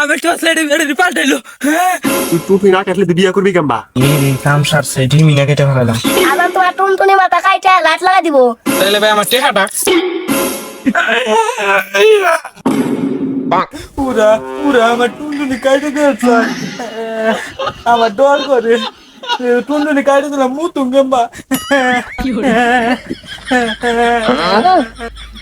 আমি torch light পাল্টাইলো। তুই টুপি না কাটলে তুই বিয়া করবি কেমবা? এই কাম সারছে ঢিমি না কেটে ফেলাম। আবার তোমার টুনটুনি মাথা কাইটা লাইট লাগা দিব। তাহলে ভাই আমার টেকাটা পুরা পুরা আমার টুনটুনি কাইটে দিয়েছে, আমার ডর করে। টুনটুনি কাইটে দিলাম মুতুম কেমবা।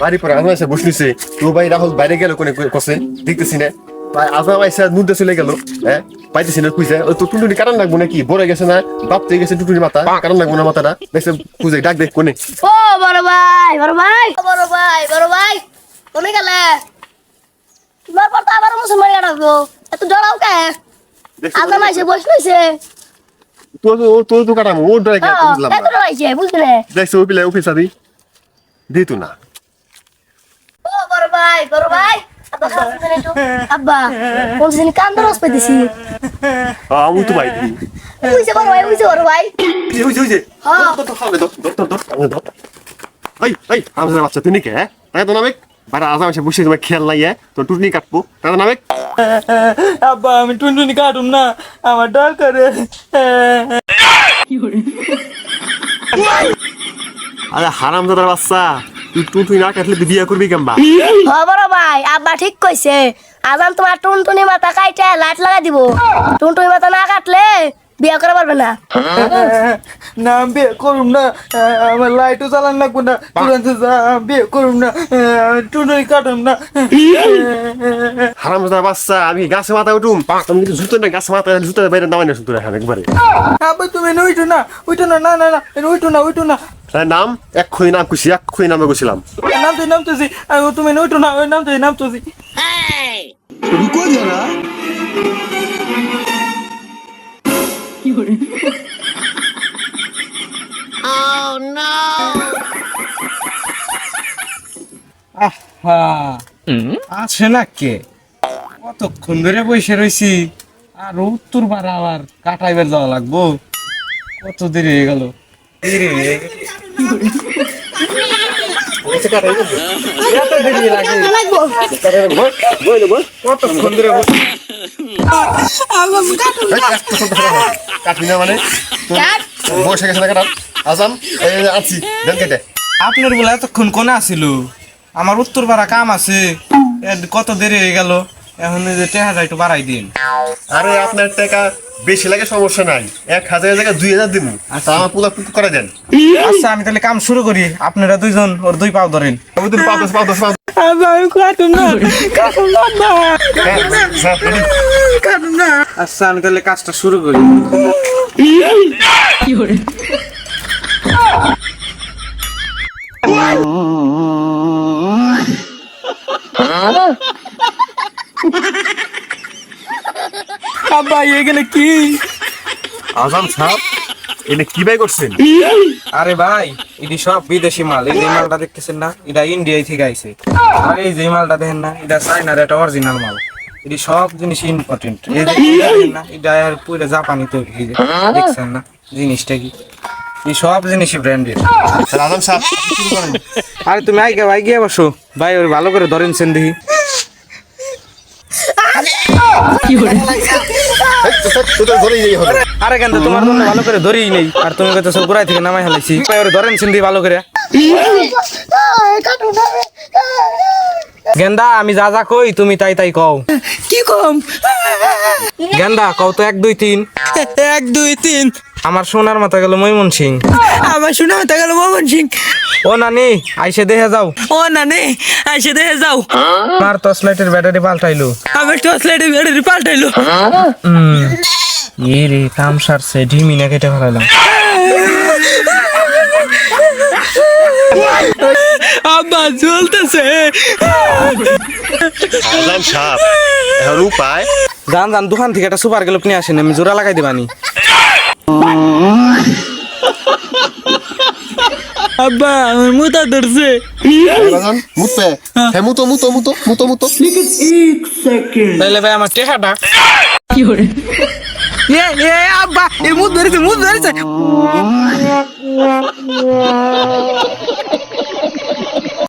বাড়ি পরে আজম এসে বসলিছে, তো ভাই রাহুল বাইরে গেল কোনে কসে দেখতেছি না। ভাই আজম এসে মুদ্দে চলে গেল, হ্যাঁ পাইতেছি না খুঁজে। ওই তো টুনটুনি কারণ লাগবো নাকি, বড় গেছে না বাপতে গেছে টুনটুনি মাথা, কারণ লাগবো না মাথাটা দেখছে খুঁজে ডাক দে কোনে। ও বড় ভাই, বড় ভাই, বড় ভাই, বড় ভাই, তুমি গেলে তোমার পর তো আবার মুসলমান ডাকবো, এত ডরাও কে? আজম এসে বসলিছে, তোর তো কাটাম ওর ডরে গেল বুঝলাম এত না। ডরাইছে বুঝলি না? দেখছে ওই পিলে অফিস আদি দিত না। ও বড় ভাই, বড় ভাই, আব্বা খাওয়া দিন একটু। আব্বা কোন দিন কান্দর হসপিটালে আমি তো ভাই উইছে বড় ভাই, উইছে বড় ভাই। হইছে হ্যাঁ। তো খাবে এই এই আমাদের বাচ্চা তুই কে হ্যাঁ তাই তো নামে বাড়া আজম এসে বসে তোমার খেয়াল নাই তো টুটনি কাটবো তাই তো নামে। আব্বা আমি টুনটুনি কাটুম না, আমার ডর করে। আরে হারামজাদার বাচ্চা, তুই টুটনি না কাটলে তুই বিয়া করবি কেমবা? হ বড় ভাই, আব্বা ঠিক কইছে। আজান তোমার টুনটুনি মাথা কাইটা লাইট লাগা দিব। টুনটুনি মাথা না কাটলে বিয়ে করা পারবে না। না আমি বিয়ে করুম না, আমার লাইটও চালান লাগবো না, তুরন্ত বিয়ে করুম না, টুনটুনি কাটুম না। হারামজাদার বাচ্চা, আমি গাছে মাথায় উঠুম আমি কিন্তু জুতো না গাছে মাথায় জুতো বাইরে নামাই না জুতো রাখা একবারে। আব্বা তুমি উঠো না, উঠো না, না না না উঠো না, উঠো না। তাই নাম এক্ষুনি নাম খুশি এক্ষুনি নামে গেছিলাম। নামতেছি, তুমি উঠো না, নামতেছি। আছে না কে কতক্ষণ ধরে বসে রয়েছি, আর উত্তর পাড়া আবার কাটাইবার যাওয়া লাগবো। কত দেরি হয়ে গেল, দেরি হয়ে গেল। এত দেরি লাগে? কতক্ষণ ধরে কাটবি না মানে বসে গেছে না কাটাম আজাম আছি দেন কেটে। আপনার বলে এতক্ষণ কোনে আসিল? আমার উত্তর পাড়া কাম আছে, কত দেরি হয়ে গেল। এখন এই যে টেহাটা একটু বাড়াই দিন। আরে আপনার টাকা বেশি লাগে সমস্যা নাই, 1000 জায়গায় 2000 দিব তা আমার পুরো করে দেন। আচ্ছা আমি তাহলে কাম শুরু করি, আপনারা দুইজন ওর 2 পাও ধরেন। পাও দশ আব্বা আমি কাটুম না, কাটুম না আব্বা, কাটুম না। আচ্ছা আমি তাহলে কাজটা শুরু করি। আব্বা এখানে কি? আজাম সাহেব এটা কি বাই করছেন? আরে ভাই এটি সব বিদেশি মাল। এই যে মালটা দেখতেছেন না, এটা ইন্ডিয়ায় থেকে আইছে। আর এই যে মালটা দেখেন না, এটা চাইনার একটা অরিজিনাল মাল। এটি সব জিনিস ইম্পর্টেন্ট। এই যে দেখেন না, এটা আর পুরো জাপানি তৈরি। এই যে দেখছেন না জিনিসটা কি, এই সব জিনিসই ব্র্যান্ডেড। আজাম সাহেব শুরু করেন। আরে তুমি আই গিয়ে বসো ভাই, ওর ভালো করে ধরেন সেন দেখি। আরে কেন তোমার জন্য ভালো করে ধরেই নেই, আর তুমি কত সব গোড়াই থেকে নামাই ফেলাইছি। ভাই ওর ধরেন সেন ভালো করে। গেন্দা আমি যা যা কই তুমি তাই তাই কও। কি কম? গেন্দা কও তো 1 2 3। 1 2 3। আমার সোনার মাথা গেল ময়মন সিং। আমার শুনে মাথা গেল মোহন সিং। ও নানি আইসে দেখে যাও। ও না নে, আইসে দেখে যাও। আমার টর্চ লাইটের ব্যাটারি পাল্টাইলো। আমার টর্চ লাইটের পাল্টাইলো। এ রে কাম সারছে ঢিমি না কেটে ফেলাইলাম। আব্বা জ্বলতেছে। আজাম সাহেব এখন উপায় জান দোকান থেকে একটা সুপার গ্লুপ নিয়ে আসেন, আমি জোড়া লাগাই দিবানি। আব্বা আমার মুতা ধরছে। আজাম মুতে হে মুতো মুতো মুতো মুতো মুতো তাইলে ভাই আমার টেকাটা আব্বা এই মুত ধরেছে।